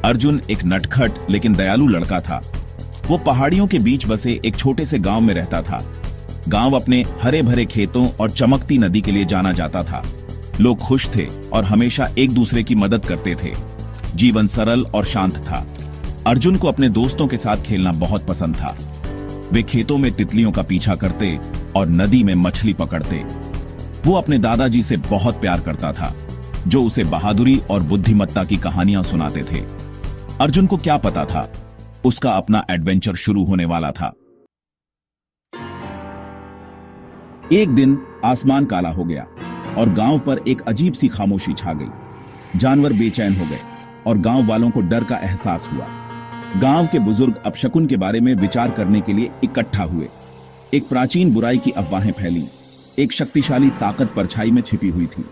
अर्जुन एक नटखट लेकिन दयालु लड़का था। वो पहाड़ियों के बीच बसे एक छोटे से गांव में रहता था। गांव अपने हरे भरे खेतों और चमकती नदी के लिए जाना जाता था। लोग खुश थे और हमेशा एक दूसरे की मदद करते थे। जीवन सरल और शांत था। अर्जुन को अपने दोस्तों के साथ खेलना बहुत पसंद था। वे खेतों में तितलियों का पीछा करते और नदी में मछली पकड़ते। वो अपने दादाजी से बहुत प्यार करता था, जो उसे बहादुरी और बुद्धिमत्ता की कहानियां सुनाते थे। अर्जुन को क्या पता था, उसका अपना एडवेंचर शुरू होने वाला था। एक दिन आसमान काला हो गया और गांव पर एक अजीब सी खामोशी छा गई। जानवर बेचैन हो गए और गांव वालों को डर का एहसास हुआ। गांव के बुजुर्ग अपशकुन के बारे में विचार करने के लिए इकट्ठा हुए। एक प्राचीन बुराई की अफवाहें फैली। एक शक्तिशाली ताकत परछाई में छिपी हुई थी।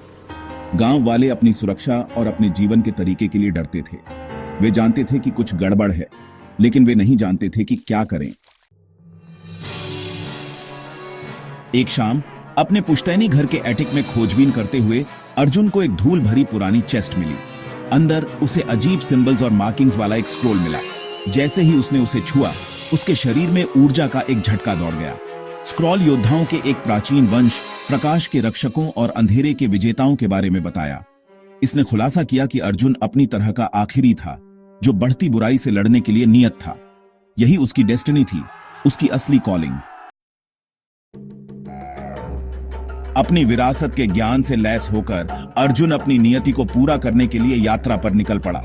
गांव वाले अपनी सुरक्षा और अपने जीवन के तरीके के लिए डरते थे। वे जानते थे कि कुछ गड़बड़ है, लेकिन वे नहीं जानते थे कि क्या करें। एक शाम अपने पुश्तैनी घर के एटिक में खोजबीन करते हुए अर्जुन को एक धूल भरी पुरानी चेस्ट मिली। अंदर उसे अजीब सिंबल्स और मार्किंग्स वाला एक स्क्रोल मिला। जैसे ही उसने उसे छुआ, उसके शरीर में ऊर्जा का एक झटका दौड़ गया। स्क्रॉल योद्धाओं के एक प्राचीन वंश, प्रकाश के रक्षकों और अंधेरे के विजेताओं के बारे में बताया। इसने खुलासा किया कि अर्जुन अपनी तरह का आखिरी था, जो बढ़ती बुराई से लड़ने के लिए नियत था। यही उसकी डेस्टिनी थी, उसकी असली कॉलिंग। अपनी विरासत के ज्ञान से लैस होकर अर्जुन अपनी नियति को पूरा करने के लिए यात्रा पर निकल पड़ा।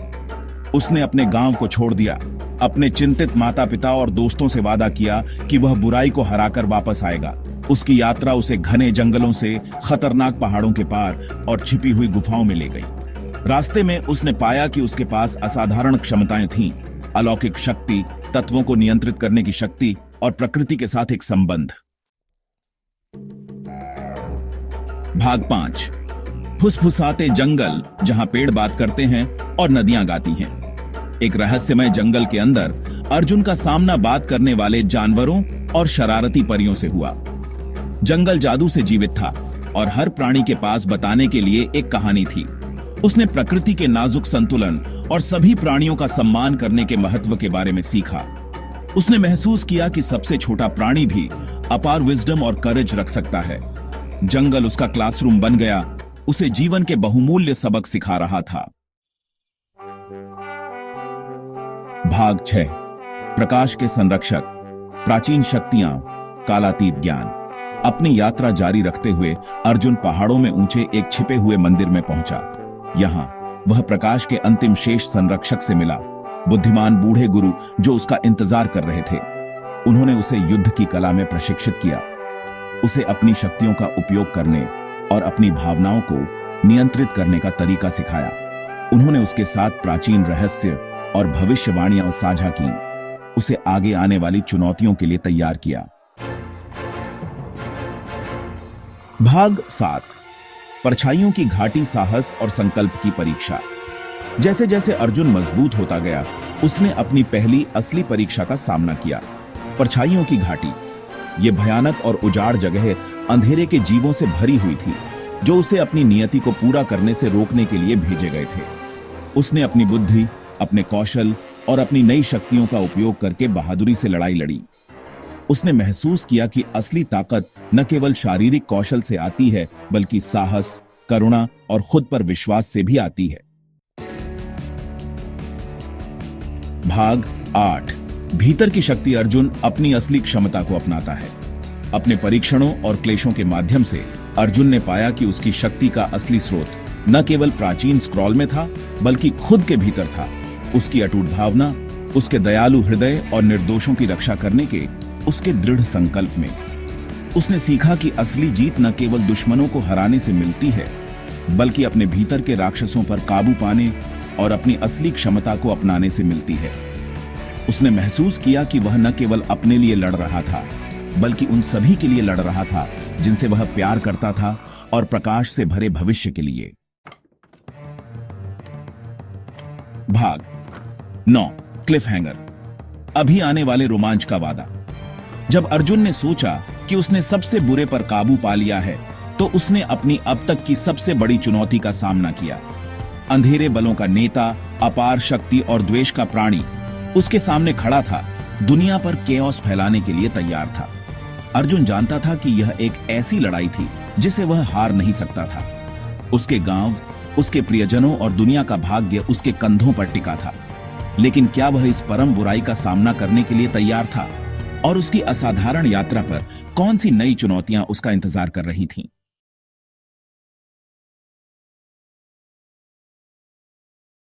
उसने अपने गांव को छोड़ दिया, अपने चिंतित माता पिता और दोस्तों से वादा किया कि वह बुराई को हराकर वापस आएगा। उसकी यात्रा उसे घने जंगलों से, खतरनाक पहाड़ों के पार और छिपी हुई गुफाओं में ले गई। रास्ते में उसने पाया कि उसके पास असाधारण क्षमताएं थीं, अलौकिक शक्ति, तत्वों को नियंत्रित करने की शक्ति और प्रकृति के साथ एक संबंध। भाग 5। फुसफुसाते जंगल, जहां पेड़ बात करते हैं और नदियां गाती हैं। एक रहस्यमय जंगल के अंदर अर्जुन का सामना बात करने वाले जानवरों और शरारती परियों से हुआ। जंगल जादू से जीवित था और हर प्राणी के पास बताने के लिए एक कहानी थी। उसने प्रकृति के नाजुक संतुलन और सभी प्राणियों का सम्मान करने के महत्व के बारे में सीखा। उसने महसूस किया कि सबसे छोटा प्राणी भी अपार विजडम और करेज रख सकता है। जंगल उसका क्लासरूम बन गया, उसे जीवन के बहुमूल्य सबक सिखा रहा था। भाग 6। प्रकाश के संरक्षक, प्राचीन शक्तियां, कालातीत ज्ञान। अपनी यात्रा जारी रखते हुए अर्जुन पहाड़ों में ऊंचे एक छिपे हुए मंदिर में पहुंचा। यहां वह प्रकाश के अंतिम शेष संरक्षक से मिला, बुद्धिमान बूढ़े गुरु जो उसका इंतजार कर रहे थे। उन्होंने उसे युद्ध की कला में प्रशिक्षित किया, उसे अपनी शक्तियों का उपयोग करने और अपनी भावनाओं को नियंत्रित करने का तरीका सिखाया। उन्होंने उसके साथ प्राचीन रहस्य और भविष्यवाणियां साझा की, उसे आगे आने वाली चुनौतियों के लिए तैयार किया। भाग 7। परछाइयों की घाटी, साहस और संकल्प की परीक्षा। जैसे जैसे अर्जुन मजबूत होता गया, उसने अपनी पहली असली परीक्षा का सामना किया। परछाइयों की घाटी, यह भयानक और उजाड़ जगह अंधेरे के जीवों से भरी हुई थी, जो उसे अपनी नियति को पूरा करने से रोकने के लिए भेजे गए थे। उसने अपनी बुद्धि, अपने कौशल और अपनी नई शक्तियों का उपयोग करके बहादुरी से लड़ाई लड़ी। उसने महसूस किया कि असली ताकत न केवल शारीरिक कौशल से आती है, बल्कि साहस, करुणा और खुद पर विश्वास से भी आती है। भाग 8। भीतर की शक्ति। अर्जुन अपनी असली क्षमता को अपनाता है। अपने परीक्षणों और क्लेशों के माध्यम से अर्जुन ने पाया कि उसकी शक्ति का असली स्रोत न केवल प्राचीन स्क्रॉल में था, बल्कि खुद के भीतर था। उसकी अटूट भावना, उसके दयालु हृदय और निर्दोषों की रक्षा करने के उसके दृढ़ संकल्प में। उसने सीखा कि असली जीत न केवल दुश्मनों को हराने से मिलती है, बल्कि अपने भीतर के राक्षसों पर काबू पाने और अपनी असली क्षमता को अपनाने से मिलती है। उसने महसूस किया कि वह न केवल अपने लिए लड़ रहा था, बल्कि उन सभी के लिए लड़ रहा था जिनसे वह प्यार करता था, और प्रकाश से भरे भविष्य के लिए। भाग 9। Cliff hanger. अभी आने वाले रोमांच का वादा। जब अर्जुन ने सोचा कि उसने सबसे बुरे पर काबू पा लिया है, तो उसने अपनी अब तक की सबसे बड़ी चुनौती का सामना किया। अंधेरे बलों का नेता, अपार शक्ति और द्वेष का प्राणी उसके सामने खड़ा था, दुनिया पर केओस फैलाने के लिए तैयार था। अर्जुन जानता था कि यह एक ऐसी लड़ाई थी जिसे वह हार नहीं सकता था। उसके गांव, उसके प्रियजनों और दुनिया का भाग्य उसके कंधों पर टिका था। लेकिन क्या वह इस परम बुराई का सामना करने के लिए तैयार था? और उसकी असाधारण यात्रा पर कौन सी नई चुनौतियां उसका इंतजार कर रही थीं?